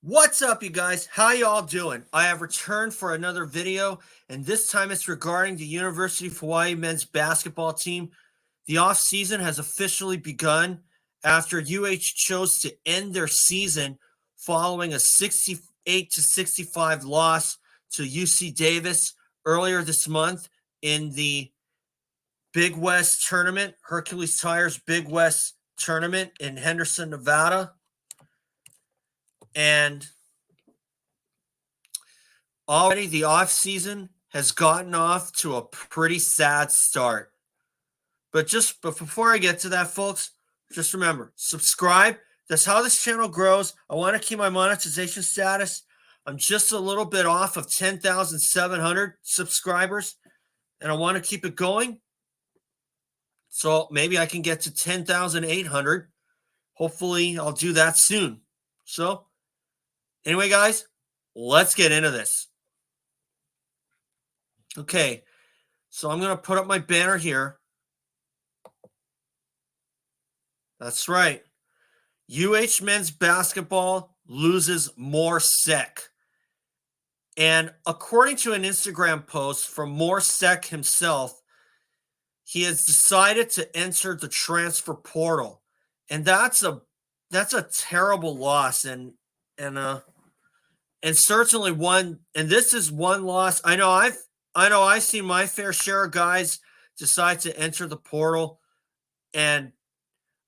What's up, you guys? How y'all doing? I have returned for another video, and this time it's regarding the University of Hawaii men's basketball team. The off season has officially begun after UH chose to end their season following a 68-65 loss to UC Davis earlier this month in the Big West tournament, Hercules Tires Big West tournament in Henderson, Nevada. And already the offseason has gotten off to a pretty sad start. But before I get to that, folks, just remember, subscribe. That's how this channel grows. I want to keep my monetization status. I'm just a little bit off of 10,700 subscribers, and I want to keep it going. So maybe I can get to 10,800. Hopefully, I'll do that soon. So, anyway, guys, let's get into this. Okay, so I'm going to put up my banner here. That's right. UH men's basketball loses Mor Seck. And according to an Instagram post from Mor Seck himself, he has decided to enter the transfer portal. And that's a terrible loss and certainly one, and this is one loss. I know I've seen my fair share of guys decide to enter the portal, and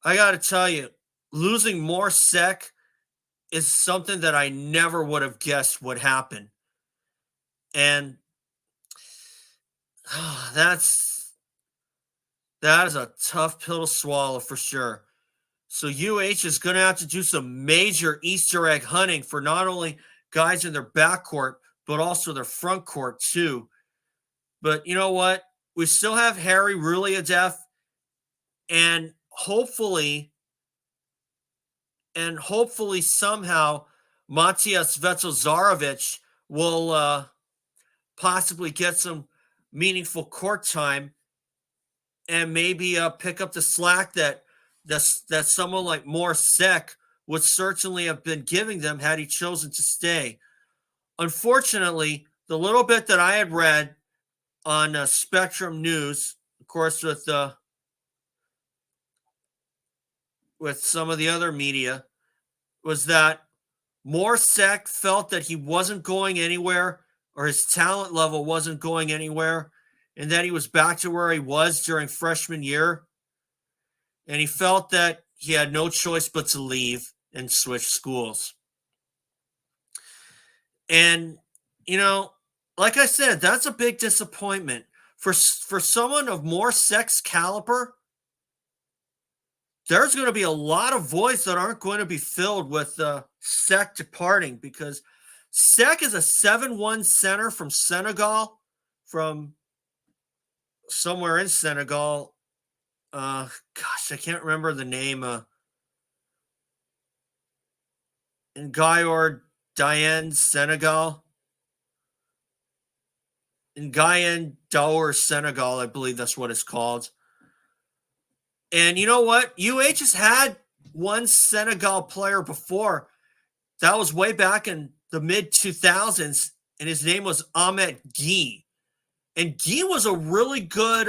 I got to tell you, losing Mor Seck is something that I never would have guessed would happen. And that is a tough pill to swallow for sure. So UH is going to have to do some major Easter egg hunting for not only guys in their backcourt, but also their front court too. But you know what? We still have Harry Ruliadeff, and hopefully somehow Matias Vetzozarevic will possibly get some meaningful court time and maybe pick up the slack that someone like Mor Seck would certainly have been giving them had he chosen to stay. Unfortunately, the little bit that I had read on Spectrum News, of course, with some of the other media, was that Mor Seck felt that he wasn't going anywhere, or his talent level wasn't going anywhere, and that he was back to where he was during freshman year. And he felt that he had no choice but to leave and switch schools. And, you know, like I said, that's a big disappointment. For someone of Mor Seck's caliber, there's going to be a lot of voids that aren't going to be filled with Seck departing, because Seck is a 7'1" center from Senegal, from somewhere in Senegal. Gosh, I can't remember the name. In Gayor Diane, Senegal. In Gayen Daour, Senegal, I believe that's what it's called. And you know what? UH has had one Senegal player before. That was way back in the mid-2000s, and his name was Ahmed Guy. And Guy was a really good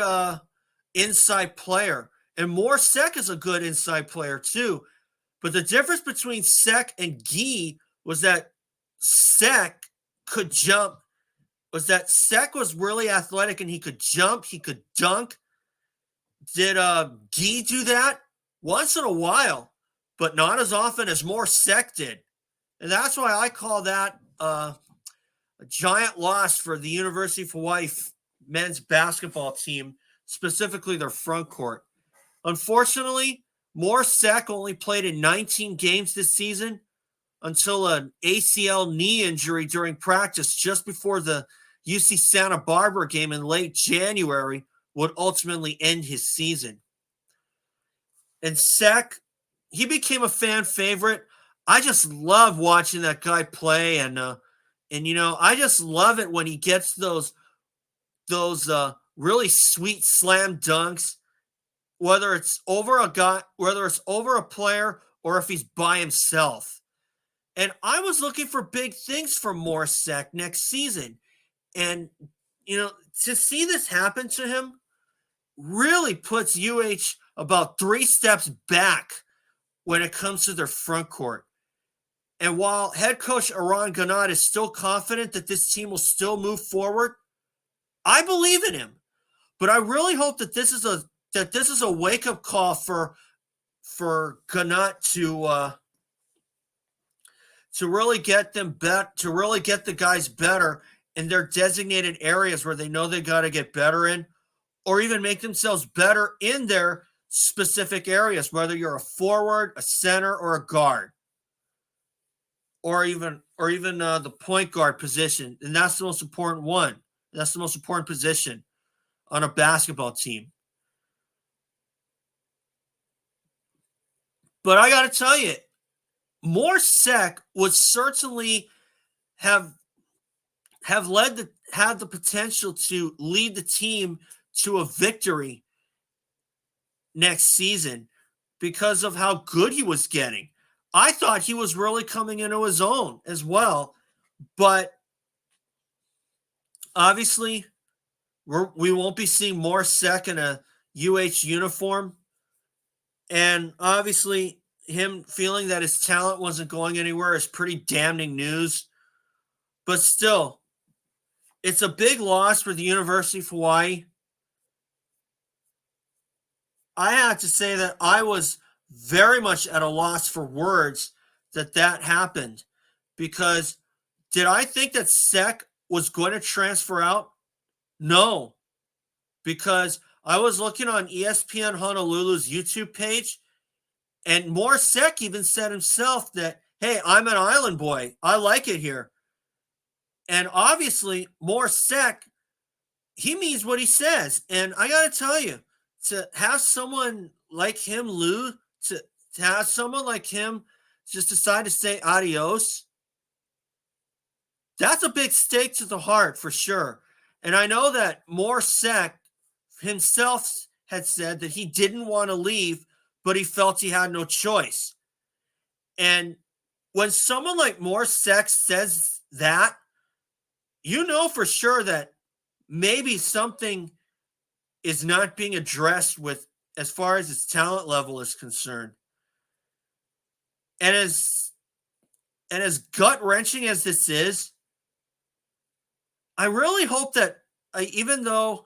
inside player. And Mor Seck is a good inside player too. But the difference between Seck and Guy was that Seck could jump, was that Seck was really athletic and he could jump, he could dunk. Did Guy do that? Once in a while, but not as often as Mor Seck did. And that's why I call that a giant loss for the University of Hawaii men's basketball team, specifically their front court. Unfortunately, Mor Seck only played in 19 games this season until an ACL knee injury during practice just before the UC Santa Barbara game in late January would ultimately end his season. And Seck, he became a fan favorite. I just love watching that guy play, and you know, I just love it when he gets those really sweet slam dunks, whether it's over a guy, whether it's over a player, or if he's by himself. And I was looking for big things from Mor Seck next season. And, to see this happen to him really puts UH about 3 steps back when it comes to their front court. And while head coach Eran Ganot is still confident that this team will still move forward, I believe in him. But I really hope that this is a wake-up call for Ganot to really get them to really get the guys better in their designated areas where they know they got to get better in, or even make themselves better in their specific areas, whether you're a forward, a center, or a guard, or even the point guard position. And that's the most important one. That's the most important position on a basketball team. But I got to tell you, Mor Seck would certainly have the potential to lead the team to a victory next season because of how good he was getting. I thought he was really coming into his own as well, but obviously we won't be seeing Mor Seck in a UH uniform, and obviously him feeling that his talent wasn't going anywhere is pretty damning news. But still, it's a big loss for the University of Hawaii. I have to say that I was very much at a loss for words that happened, because did I think that Seck was going to transfer out? No, because I was looking on ESPN Honolulu's YouTube page, and Mor Seck even said himself that, hey, I'm an island boy. I like it here. And obviously, Mor Seck, he means what he says. And I got to tell you, to have someone like him, Lou, to have someone like him just decide to say adios, that's a big stake to the heart for sure. And I know that Mor Seck himself had said that he didn't want to leave, but he felt he had no choice. And when someone like Mor Seck says that, you know for sure that maybe something is not being addressed with as far as his talent level is concerned. And as gut-wrenching as this is, I really hope that even though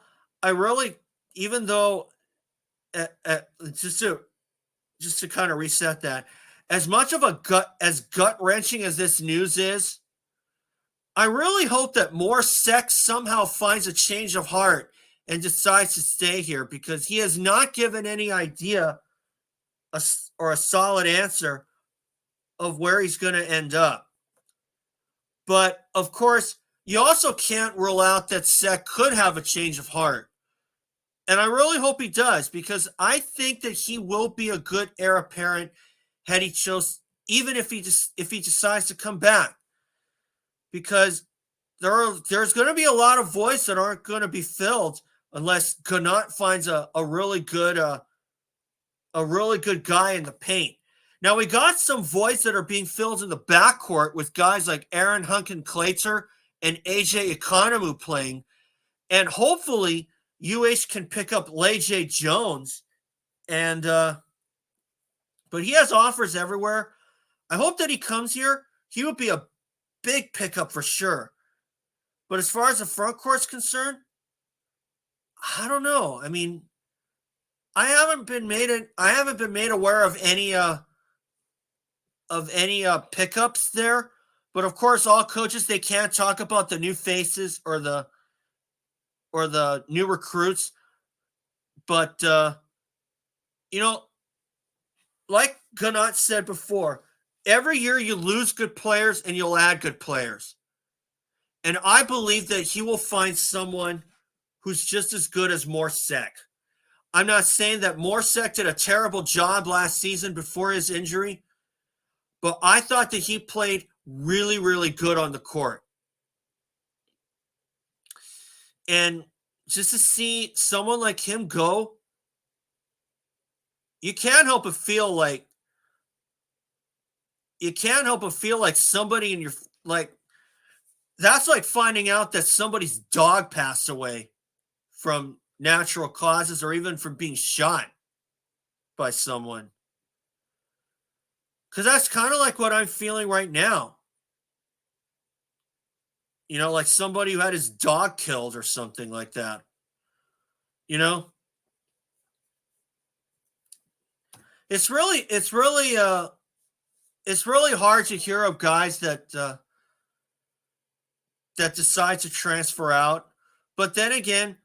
just to kind of reset that, as much of a gut-wrenching as this news is, I really hope that Mor Seck somehow finds a change of heart and decides to stay here, because he has not given any idea or a solid answer of where he's going to end up. But of course, you also can't rule out that Seck could have a change of heart. And I really hope he does, because I think that he will be a good heir apparent had he chose, even if he decides to come back. Because there's going to be a lot of voids that aren't going to be filled unless Ganot finds a really good guy in the paint. Now, we got some voids that are being filled in the backcourt with guys like Aaron Hunkin-Clater and AJ Economou playing, and hopefully UH can pick up LeJay Jones, and but he has offers everywhere. I hope that he comes here. He would be a big pickup for sure. But as far as the front court's concerned, I don't know. I mean, I haven't been made aware of any pickups there. But of course, all coaches, they can't talk about the new faces or the new recruits. But like Ganot said before, every year you lose good players and you'll add good players. And I believe that he will find someone who's just as good as Mor Seck. I'm not saying that Mor Seck did a terrible job last season before his injury, but I thought that he played really, really good on the court. And just to see someone like him go, you can't help but feel like, you can't help but feel like somebody in your, like, that's like finding out that somebody's dog passed away from natural causes or even from being shot by someone. Because that's kind of like what I'm feeling right now. You know, like somebody who had his dog killed or something like that. You know? It's really hard to hear of guys that decide to transfer out. But then again,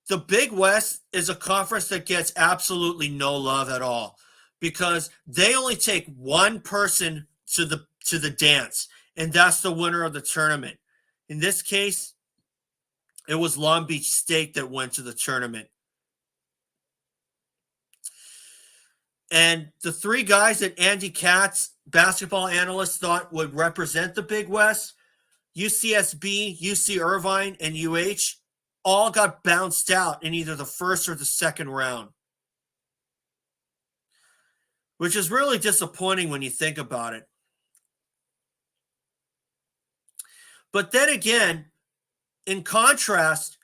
the Big West is a conference that gets absolutely no love at all because they only take one person to the dance, and that's the winner of the tournament. In this case, it was Long Beach State that went to the tournament. And the three guys that Andy Katz, basketball analyst, thought would represent the Big West, UCSB, UC Irvine, and UH, all got bounced out in either the first or the second round. Which is really disappointing when you think about it. But then again, in contrast,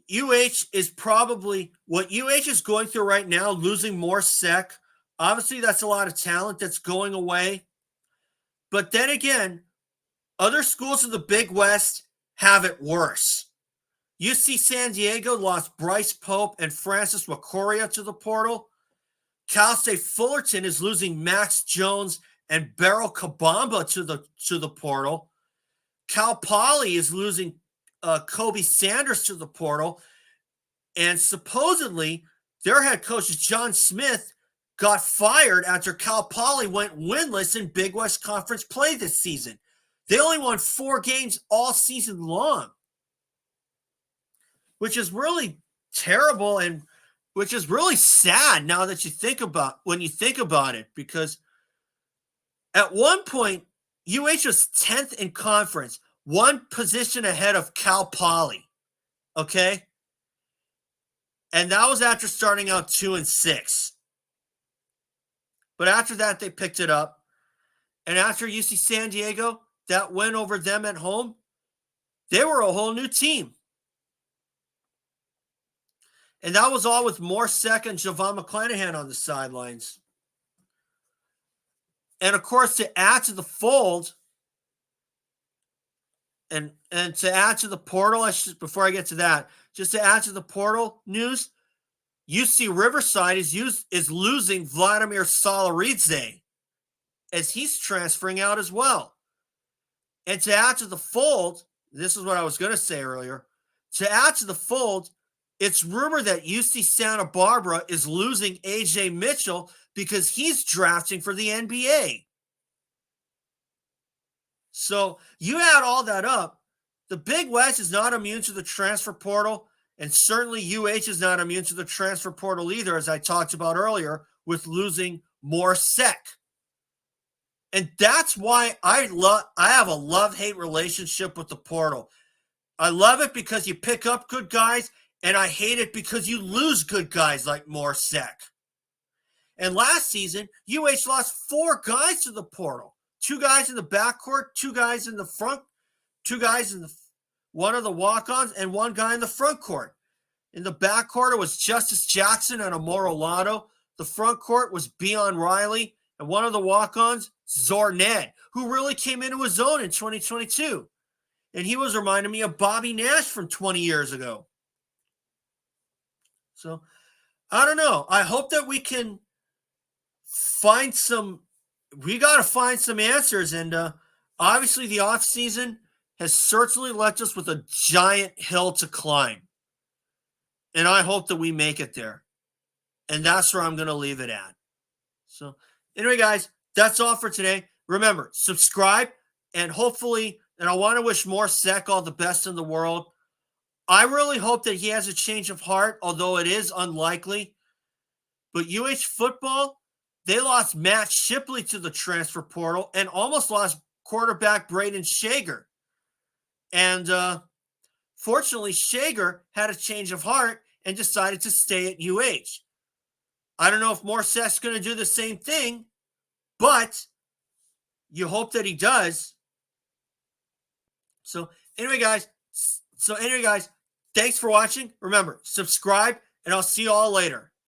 UH is probably what UH is going through right now, losing Mor Seck. Obviously, that's a lot of talent that's going away. But then again, other schools in the Big West have it worse. UC San Diego lost Bryce Pope and Francis Wakoria to the portal. Cal State Fullerton is losing Max Jones and Beryl Kabamba to the portal. Cal Poly is losing Kobe Sanders to the portal. And supposedly, their head coach, John Smith, got fired after Cal Poly went winless in Big West Conference play this season. They only won 4 games all season long, which is really terrible and which is really sad now that you think about it, because at one point, UH was 10th in conference, one position ahead of Cal Poly. Okay? And that was after starting out 2-6. But after that, they picked it up. And after UC San Diego, that win over them at home, they were a whole new team. And that was all with Mor Seck and Javon McClanahan on the sidelines. And of course, to add to the fold, and to add to the portal, before I get to that, just to add to the portal news, UC Riverside is losing Vladimir Salaridze as he's transferring out as well. And to add to the fold, this is what I was going to say earlier, to add to the fold, it's rumored that UC Santa Barbara is losing AJ Mitchell because he's drafting for the NBA. So you add all that up, the Big West is not immune to the transfer portal, and certainly UH is not immune to the transfer portal either, as I talked about earlier, with losing Mor Seck. And that's why I have a love-hate relationship with the portal. I love it because you pick up good guys, and I hate it because you lose good guys like Mor Seck. And last season, UH lost 4 guys to the portal. 2 guys in the backcourt, 2 guys in the front, 2 guys in one of the walk-ons, and 1 guy in the front court. In the backcourt, it was Justice Jackson and Amor Olato. The front court was Beon Riley, and one of the walk-ons, Zor Ned, who really came into his own in 2022. And he was reminding me of Bobby Nash from 20 years ago. So, I don't know. I hope that we can find we got to find some answers. And obviously the offseason has certainly left us with a giant hill to climb. And I hope that we make it there. And that's where I'm going to leave it at. So anyway, guys, that's all for today. Remember, subscribe, and hopefully, and I want to wish Mor Seck all the best in the world. I really hope that he has a change of heart, although it is unlikely. But UH football, they lost Matt Shipley to the transfer portal and almost lost quarterback Braden Shager. And fortunately, Shager had a change of heart and decided to stay at UH. I don't know if Mor Seck's going to do the same thing, but You hope that he does. So anyway, guys. Thanks for watching. Remember, subscribe, and I'll see you all later.